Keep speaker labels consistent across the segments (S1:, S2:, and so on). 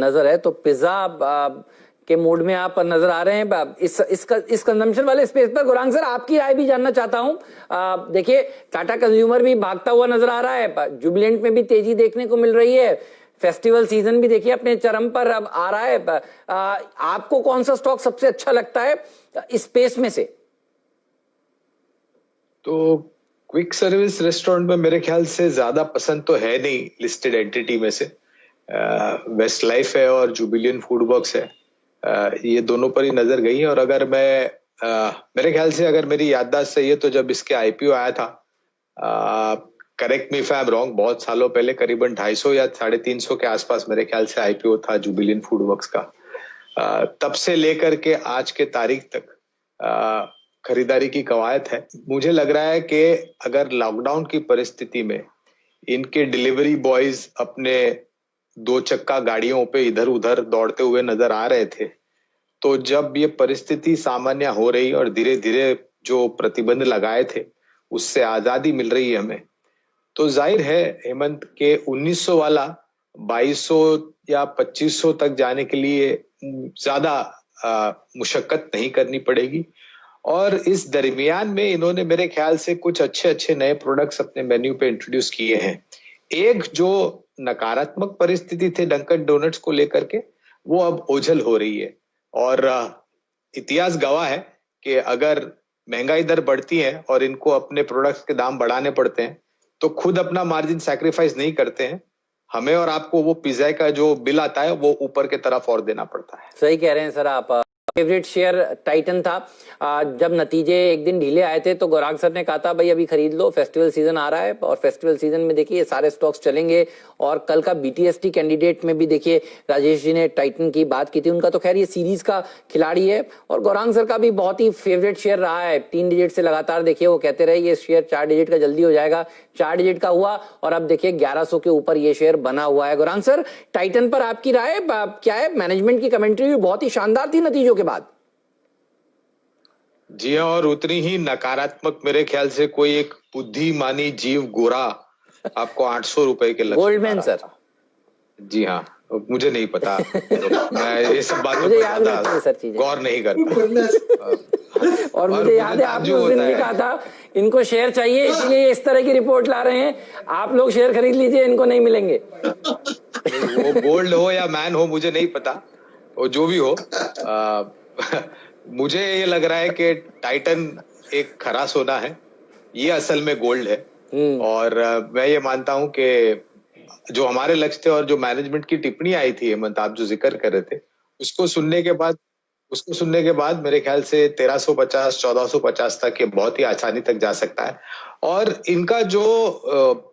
S1: नजर है तो पिज्जा के मूड में आप नजर आ रहे हैं इस कंजम्पशन वाले स्पेस पर। गुरांग सर, आपकी राय भी जानना चाहता हूं। देखिए, टाटा कंज्यूमर भी भागता हुआ नजर आ रहा है, जुबिलेंट में भी तेजी देखने को मिल रही है, फेस्टिवल सीजन भी देखिए अपने चरम पर अब आ रहा है। आपको कौन सा स्टॉक सबसे अच्छा लगता है इस स्पेस में से?
S2: तो क्विक सर्विस रेस्टोरेंट में मेरे ख्याल से ज्यादा पसंद तो है नहीं लिस्टेड एंटिटी में से। वेस्ट लाइफ है और जुबिलियन फूड वर्क्स है, ये दोनों पर ही नजर गई है। और अगर मैं मेरे ख्याल से, अगर मेरी याददाश्त सही है, तो जब इसके आईपीओ आया था, correct me if I am wrong, बहुत सालों पहले करीबन 250 या 350 के आसपास मेरे ख्याल से आईपीओ था जुबिलियन फूड वर्क्स का। तब से लेकर के आज के तारीख तक खरीदारी की कवायद है। मुझे लग रहा है कि अगर लॉकडाउन की परिस्थिति में इनके डिलीवरी बॉयज अपने 2 चक्का गाड़ियों पे इधर उधर दौड़ते हुए नजर आ रहे थे, तो जब ये परिस्थिति सामान्य हो रही और धीरे धीरे जो प्रतिबंध लगाए थे उससे आजादी मिल रही है हमें, तो जाहिर है हेमंत के 1900 वाला 2200 या 2500 तक जाने के लिए ज्यादा मुशक्कत नहीं करनी पड़ेगी। और इस दरमियान में इन्होंने मेरे ख्याल से कुछ अच्छे अच्छे नए प्रोडक्ट्स अपने मेन्यू पे इंट्रोड्यूस किए हैं। एक जो नकारात्मक परिस्थिति थे डंकन डोनट्स को लेकर के, वो अब ओझल हो रही है। और इतिहास गवाह है कि अगर महंगाई दर बढ़ती है और इनको अपने प्रोडक्ट्स के दाम बढ़ाने पड़ते हैं, तो खुद अपना मार्जिन सैक्रिफाइस नहीं करते हैं, हमें और आपको वो पिज्जा का जो बिल आता है वो ऊपर के तरफ और देना पड़ता है।
S1: सही कह रहे हैं सर आप। फेवरेट शेयर टाइटन था। जब नतीजे एक दिन ढीले आए थे तो गौरांग सर ने कहा था भाई अभी खरीद लो, फेस्टिवल सीजन आ रहा है। और फेस्टिवल सीजन में देखिए सारे स्टॉक्स चलेंगे। और कल का बीटीएसटी कैंडिडेट में भी देखिए राजेश जी ने टाइटन की बात की थी। उनका तो खैर ये सीरीज का खिलाड़ी है और गौरांग सर का भी बहुत ही फेवरेट शेयर रहा है। 3 डिजिट से लगातार देखिए वो कहते रहे ये शेयर 4 डिजिट का जल्दी हो जाएगा, 4 डिजिट का हुआ और अब देखिए 1100 के ऊपर ये शेयर बना हुआ है। गौरांग सर, टाइटन पर आपकी राय क्या है? मैनेजमेंट की कमेंट्री भी बहुत ही शानदार थी नतीजों के बाद।
S2: जी हाँ, और उतनी ही नकारात्मक मेरे ख्याल से कोई एक बुद्धिमानी जीव गोरा आपको 800 रुपए के लक्ष्य
S1: गोल्डमैन सर।
S2: जी हाँ, मुझे नहीं पता, मैं ये सब बातों
S1: मुझे याद है सर, चीजें
S2: गौर नहीं करता।
S1: और मुझे याद है आपने उस दिन भी कहा था इनको शेयर चाहिए इसलिए इस तरह की रिपोर्ट ला रहे हैं, आप लोग शेयर खरीद लीजिए, इनको नहीं मिलेंगे।
S2: वो गोल्ड हो या मैन हो मुझे नहीं पता, वो जो भी हो, मुझे ये लग रहा है कि टाइटन एक खरा सोना है, ये असल में गोल्ड है। और मैं ये मानता हूं कि जो हमारे लक्ष्य थे और जो मैनेजमेंट की टिप्पणी आई थी हेमंत, आप जो जिक्र कर रहे थे, उसको सुनने के बाद मेरे ख्याल से 1350 1450 तक ये बहुत ही आसानी तक जा सकता है। और इनका जो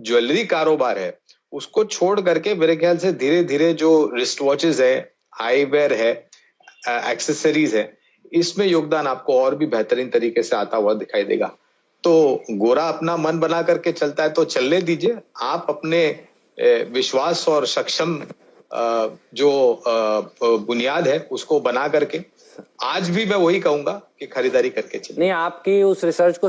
S2: ज्वेलरी कारोबार है उसको छोड़ करके मेरे ख्याल से धीरे धीरे जो रिस्ट वॉचेस है, आईवेयर है, एक्सेसरीज है, इसमें योगदान आपको और भी बेहतरीन तरीके से आता हुआ दिखाई देगा। तो गोरा अपना मन बना करके चलता है तो चलने दीजिए, आप अपने विश्वास और सक्षम जो बुनियाद है उसको बना करके, आज भी मैं वही कहूंगा कि खरीदारी करके चलिए।
S1: नहीं, आपकी उस रिसर्च को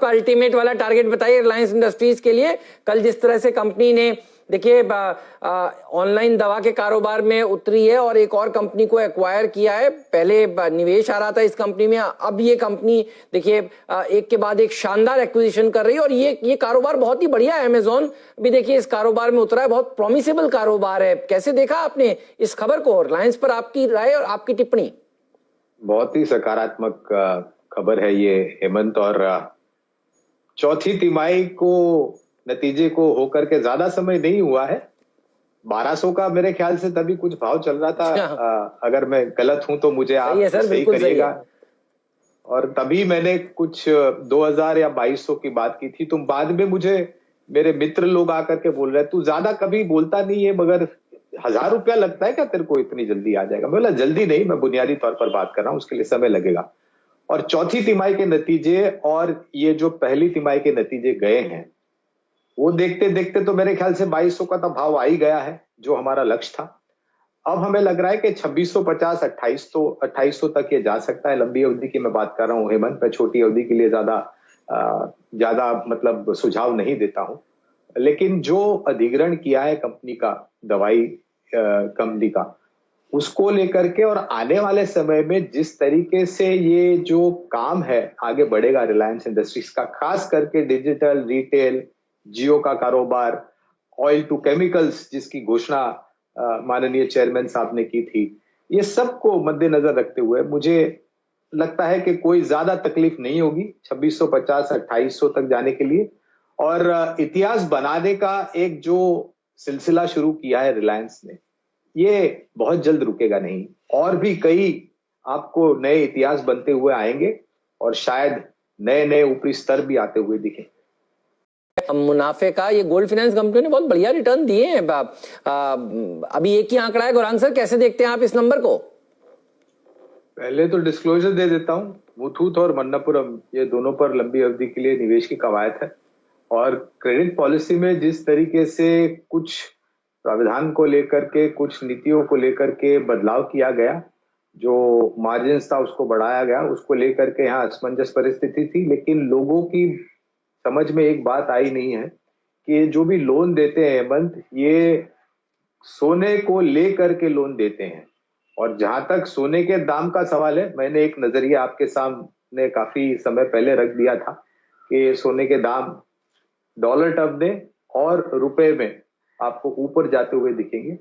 S1: अल्टीमेट वाला टारगेट बताइए रिलायंस इंडस्ट्रीज के लिए। कल जिस तरह से कंपनी ने देखिए ऑनलाइन दवा के कारोबार में उतरी है और एक और कंपनी को एक्वायर किया है। पहले निवेश आ रहा था इस कंपनी में, अब ये कंपनी देखिए एक के बाद एक शानदार एक्विजिशन कर रही है और ये कारोबार बहुत ही बढ़िया है। अमेजोन भी देखिए इस कारोबार में उतरा है, बहुत प्रॉमिसेबल कारोबार है। कैसे देखा आपने इस खबर को? रिलायंस पर आपकी राय और आपकी टिप्पणी।
S2: बहुत ही सकारात्मक खबर है ये हेमंत, और चौथी तिमाही को नतीजे को होकर के ज्यादा समय नहीं हुआ है, 1200 का मेरे ख्याल से तभी कुछ भाव चल रहा था। अगर मैं गलत हूं तो मुझे आप सही करिएगा। और तभी मैंने कुछ 2000 या 2200 की बात की थी। तुम बाद में मुझे मेरे मित्र लोग आकर के बोल रहे तू ज्यादा कभी बोलता नहीं है, मगर 1000 रुपया लगता है क्या तेरे को इतनी जल्दी आ जाएगा? बोला जल्दी नहीं, मैं बुनियादी तौर पर बात कर रहा हूं, उसके लिए समय लगेगा। और चौथी तिमाही के नतीजे और ये जो पहली तिमाही के नतीजे गए हैं वो देखते देखते तो मेरे ख्याल से 2200 का तो भाव आ ही गया है, जो हमारा लक्ष्य था। अब हमें लग रहा है कि 2650 2800 तक ये जा सकता है। लंबी अवधि की मैं बात कर रहा हूँ हेमंत, मैं छोटी अवधि के लिए ज्यादा मतलब सुझाव नहीं देता हूं। लेकिन जो अधिग्रहण किया है कंपनी का, दवाई कंपनी का, उसको लेकर के और आने वाले समय में जिस तरीके से ये जो काम है आगे बढ़ेगा रिलायंस इंडस्ट्रीज का, खास करके डिजिटल, रिटेल, जियो का कारोबार, ऑयल टू केमिकल्स जिसकी घोषणा माननीय चेयरमैन साहब ने की थी, ये सबको मद्देनजर रखते हुए मुझे लगता है कि कोई ज्यादा तकलीफ नहीं होगी 2650 2800 तक जाने के लिए। और इतिहास बनाने का एक जो सिलसिला शुरू किया है रिलायंस ने, ये बहुत जल्द रुकेगा नहीं। और भी कई आपको नए इतिहास बनते हुए आएंगे और शायद नए नए ऊपरी स्तर भी आते हुए दिखें।
S1: मुनाफे का ये गोल्ड फाइनेंस कंपनी ने बहुत बढ़िया रिटर्न दिए हैं। अभी एक ही आंकड़ा है गौरांग सर, कैसे देखते हैं आप इस नंबर को?
S2: पहले तो डिस्क्लोजर दे देता हूं, मुथूट और मन्नापुरम ये दोनों पर लंबी अवधि के लिए निवेश की कवायद है। और क्रेडिट पॉलिसी में जिस तरीके से कुछ प्राविधान को लेकर के, कुछ नीतियों को लेकर के बदलाव किया गया, जो मार्जिन्स था उसको बढ़ाया गया, उसको लेकर के यहाँ असमंजस परिस्थिति थी। लेकिन लोगों की समझ में एक बात आई नहीं है कि जो भी लोन देते हैं हेमंत, ये सोने को लेकर के लोन देते हैं। और जहां तक सोने के दाम का सवाल है, मैंने एक नजरिया आपके सामने काफी समय पहले रख दिया था कि सोने के दाम डॉलर टर्म में और रुपए में आपको ऊपर जाते हुए दिखेंगे।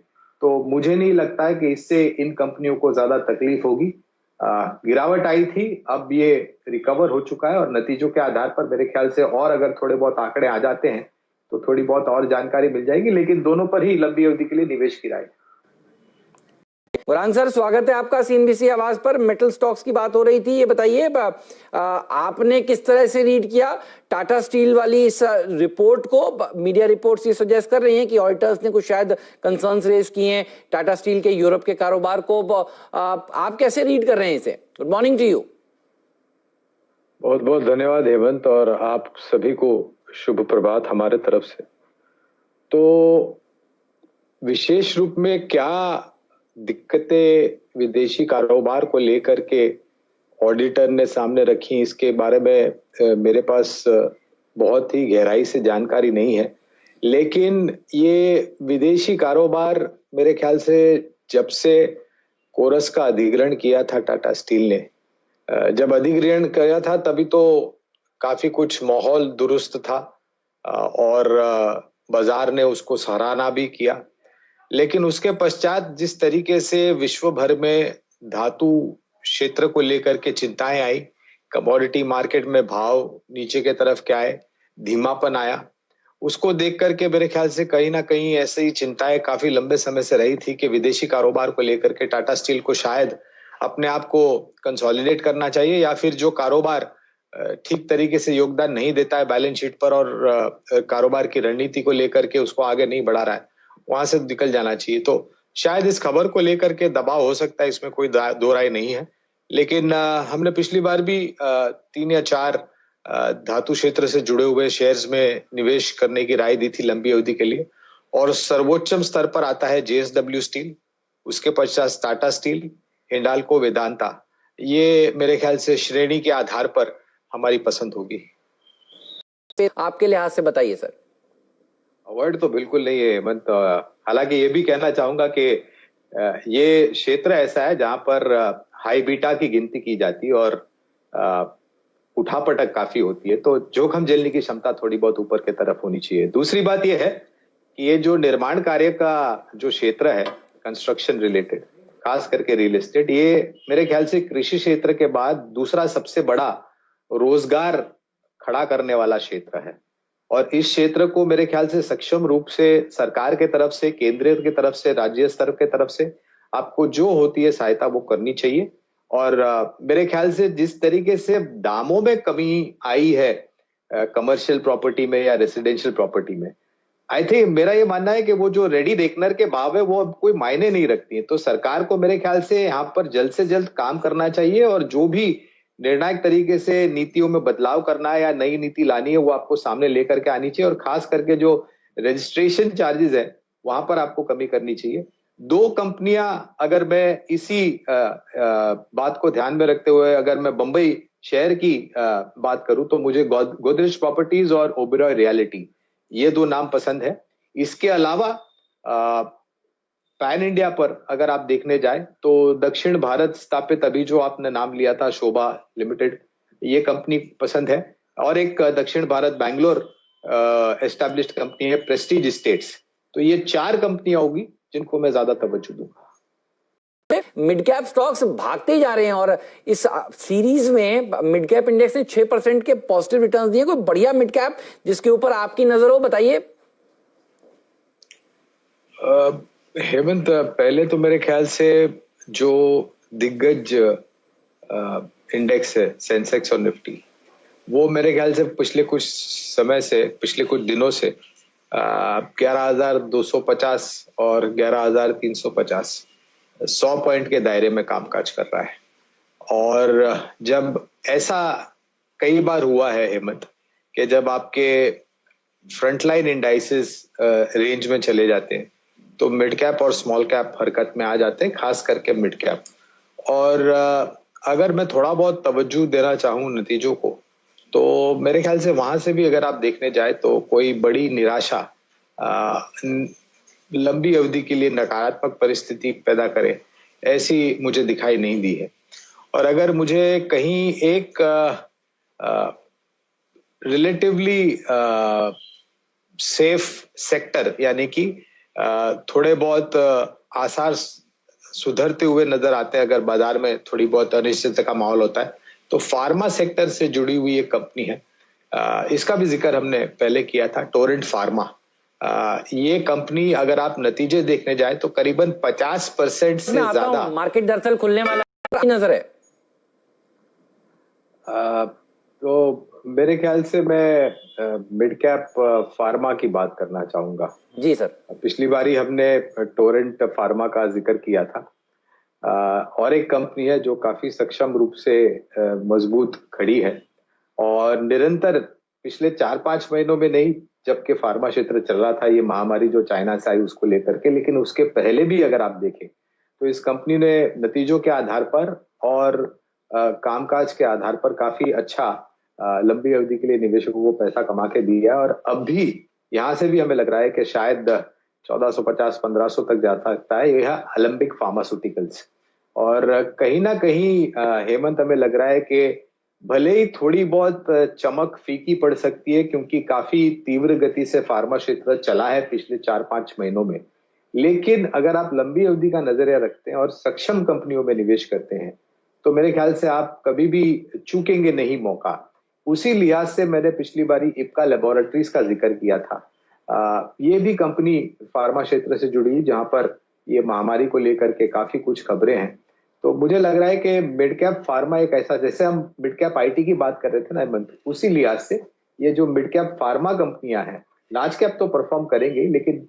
S2: तो मुझे नहीं लगता है कि इससे इन कंपनियों को ज्यादा तकलीफ होगी। गिरावट आई थी, अब ये रिकवर हो चुका है और नतीजों के आधार पर मेरे ख्याल से और अगर थोड़े बहुत आंकड़े आ जाते हैं तो थोड़ी बहुत और जानकारी मिल जाएगी। लेकिन दोनों पर ही लंबी अवधि के लिए निवेश की राय।
S1: बुरहान सर, स्वागत है आपका सीएनबीसी आवाज पर। मेटल स्टॉक्स की बात हो रही थी, ये बताइए आपने किस तरह से रीड किया टाटा स्टील वाली इस रिपोर्ट को? मीडिया रिपोर्ट्स ये सजेस्ट कर रही हैं कि ऑडिटर्स ने कुछ शायद कंसर्न्स रेज किए हैं टाटा स्टील के यूरोप के कारोबार को। आप कैसे रीड कर रहे हैं इसे? Good morning to you.
S2: बहुत बहुत धन्यवाद हेमंत, और आप सभी को शुभ प्रभात हमारे तरफ से। तो विशेष रूप में क्या दिक्कतें विदेशी कारोबार को लेकर के ऑडिटर ने सामने रखी, इसके बारे में मेरे पास बहुत ही गहराई से जानकारी नहीं है। लेकिन ये विदेशी कारोबार मेरे ख्याल से जब से कोरस का अधिग्रहण किया था टाटा स्टील ने, जब अधिग्रहण किया था तभी तो काफी कुछ माहौल दुरुस्त था और बाजार ने उसको सराहना भी किया। लेकिन उसके पश्चात जिस तरीके से विश्व भर में धातु क्षेत्र को लेकर के चिंताएं आई, कमोडिटी मार्केट में भाव नीचे के तरफ क्या है, धीमापन आया, उसको देख करके मेरे ख्याल से कहीं ना कहीं ऐसी ही चिंताएं काफी लंबे समय से रही थी कि विदेशी कारोबार को लेकर के टाटा स्टील को शायद अपने आप को कंसोलिडेट करना चाहिए, या फिर जो कारोबार ठीक तरीके से योगदान नहीं देता है बैलेंस शीट पर और कारोबार की रणनीति को लेकर के उसको आगे नहीं बढ़ा रहा है, वहां से निकल जाना चाहिए। तो शायद इस खबर को लेकर के दबाव हो सकता है, इसमें कोई दो राय नहीं है। लेकिन हमने पिछली बार भी 3 या 4 धातु क्षेत्र से जुड़े हुए शेयर्स में निवेश करने की राय दी थी लंबी अवधि के लिए। और सर्वोच्चम स्तर पर आता है जेएसडब्ल्यू स्टील, उसके पश्चात टाटा स्टील, हिंडाल्को, वेदांता। ये मेरे ख्याल से श्रेणी के आधार पर हमारी पसंद होगी।
S1: आपके लिहाज से बताइए सर।
S2: वर्ड तो बिल्कुल नहीं है हेमंत। हालांकि ये भी कहना चाहूंगा कि ये क्षेत्र ऐसा है जहां पर हाई बीटा की गिनती की जाती है और उठापटक काफी होती है, तो जोखिम झेलने की क्षमता थोड़ी बहुत ऊपर की तरफ होनी चाहिए। दूसरी बात यह है कि ये जो निर्माण कार्य का जो क्षेत्र है, कंस्ट्रक्शन रिलेटेड, खास करके रियल एस्टेट, ये मेरे ख्याल से कृषि क्षेत्र के बाद दूसरा सबसे बड़ा रोजगार खड़ा करने वाला क्षेत्र है। और इस क्षेत्र को मेरे ख्याल से सक्षम रूप से सरकार के तरफ से, केंद्र की तरफ से, राज्य स्तर के तरफ से आपको जो होती है सहायता वो करनी चाहिए। और मेरे ख्याल से जिस तरीके से दामों में कमी आई है कमर्शियल प्रॉपर्टी में या रेसिडेंशियल प्रॉपर्टी में, आई थिंक मेरा ये मानना है कि वो जो रेडी रेकनर के भाव है वो अब कोई मायने नहीं रखती है। तो सरकार को मेरे ख्याल से यहाँ पर जल्द से जल्द काम करना चाहिए और जो भी निर्णायक तरीके से नीतियों में बदलाव करना है या नई नीति लानी है वो आपको सामने लेकर के आनी चाहिए। और खास करके जो रजिस्ट्रेशन चार्जेस है वहां पर आपको कमी करनी चाहिए। 2 कंपनियां, अगर मैं इसी बात को ध्यान में रखते हुए अगर मैं बंबई शहर की बात करूं तो मुझे गोदरेज प्रॉपर्टीज और ओबेरॉय रियलिटी, ये 2 नाम पसंद है। इसके अलावा पैन इंडिया पर अगर आप देखने जाए तो दक्षिण भारत स्थापित अभी जो आपने नाम लिया था शोभा लिमिटेड, ये कंपनी पसंद है। और एक दक्षिण भारत बैंगलोर एस्टैब्लिश्ड कंपनी है प्रेस्टीज एस्टेट्स। तो ये 4 कंपनियां होगी जिनको मैं ज्यादा तवज्जो दूंगा।
S1: मिड कैप स्टॉक्स भागते ही जा रहे हैं और इस सीरीज में मिड कैप इंडेक्स ने 6% के पॉजिटिव रिटर्न्स दिए। कोई बढ़िया मिड कैप जिसके ऊपर आपकी नजर हो, बताइए।
S2: हेमंत, पहले तो मेरे ख्याल से जो दिग्गज इंडेक्स है सेंसेक्स और निफ्टी, वो मेरे ख्याल से पिछले कुछ दिनों से 11,250 और 11,350 100 पॉइंट के दायरे में कामकाज कर रहा है। और जब ऐसा कई बार हुआ है हेमंत कि जब आपके फ्रंटलाइन इंडाइसेस रेंज में चले जाते हैं तो मिड कैप और स्मॉल कैप हरकत में आ जाते हैं, खास करके मिड कैप। और अगर मैं थोड़ा बहुत तवज्जो देना चाहूं नतीजों को, तो मेरे ख्याल से वहां से भी अगर आप देखने जाए तो कोई बड़ी निराशा लंबी अवधि के लिए नकारात्मक परिस्थिति पैदा करे, ऐसी मुझे दिखाई नहीं दी है। और अगर मुझे कहीं एक रिलेटिवली सेफ सेक्टर यानी कि थोड़े बहुत आसार सुधरते हुए नजर आते हैं, अगर बाजार में थोड़ी बहुत अनिश्चितता का माहौल होता है, तो फार्मा सेक्टर से जुड़ी हुई एक कंपनी है, इसका भी जिक्र हमने पहले किया था, टोरेंट फार्मा। ये कंपनी अगर आप नतीजे देखने जाए तो करीबन 50% से ज्यादा
S1: मार्केट दरअसल खुलने वाला नजर है।
S2: तो मेरे ख्याल से मैं मिड कैप फार्मा की बात करना चाहूंगा।
S1: जी सर।
S2: पिछली बारी हमने टोरेंट फार्मा का जिक्र किया था। और एक कंपनी है जो काफी सक्षम रूप से मजबूत खड़ी है और निरंतर पिछले 4-5 महीनों में नहीं, जबकि फार्मा क्षेत्र चल रहा था ये महामारी जो चाइना से आई उसको लेकर के, लेकिन उसके पहले भी अगर आप देखें तो इस कंपनी ने नतीजों के आधार पर और कामकाज के आधार पर काफी अच्छा लंबी अवधि के लिए निवेशकों को पैसा कमा के दिया। और अब भी यहाँ से भी हमें लग रहा है कि शायद 1450-1500 तक जा सकता है यह अलम्बिक फार्मास्यूटिकल्स। और कहीं ना कहीं हेमंत, हमें लग रहा है कि भले ही थोड़ी बहुत चमक फीकी पड़ सकती है क्योंकि काफी तीव्र गति से फार्मा क्षेत्र चला है पिछले 4-5 महीनों में, लेकिन अगर आप लंबी अवधि का नजरिया रखते हैं और सक्षम कंपनियों में निवेश करते हैं तो मेरे ख्याल से आप कभी भी चूकेंगे नहीं मौका। उसी लिहाज से मैंने पिछली बारी इप्का लेबोरेटरीज का जिक्र किया था। ये भी कंपनी फार्मा क्षेत्र से जुड़ी जहां पर ये महामारी को लेकर के काफी कुछ खबरें हैं। तो मुझे लग रहा है कि मिड कैप फार्मा एक ऐसा, जैसे हम मिड कैप आईटी की बात कर रहे थे ना हेमंत, उसी लिहाज से ये जो मिड कैप फार्मा कंपनियां हैं, लार्ज कैप तो परफॉर्म करेंगे, लेकिन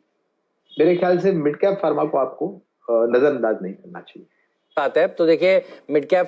S2: मेरे ख्याल से मिड कैप फार्मा को आपको नजरअंदाज नहीं करना चाहिए।
S1: बात है तो देखिए, मिड कैप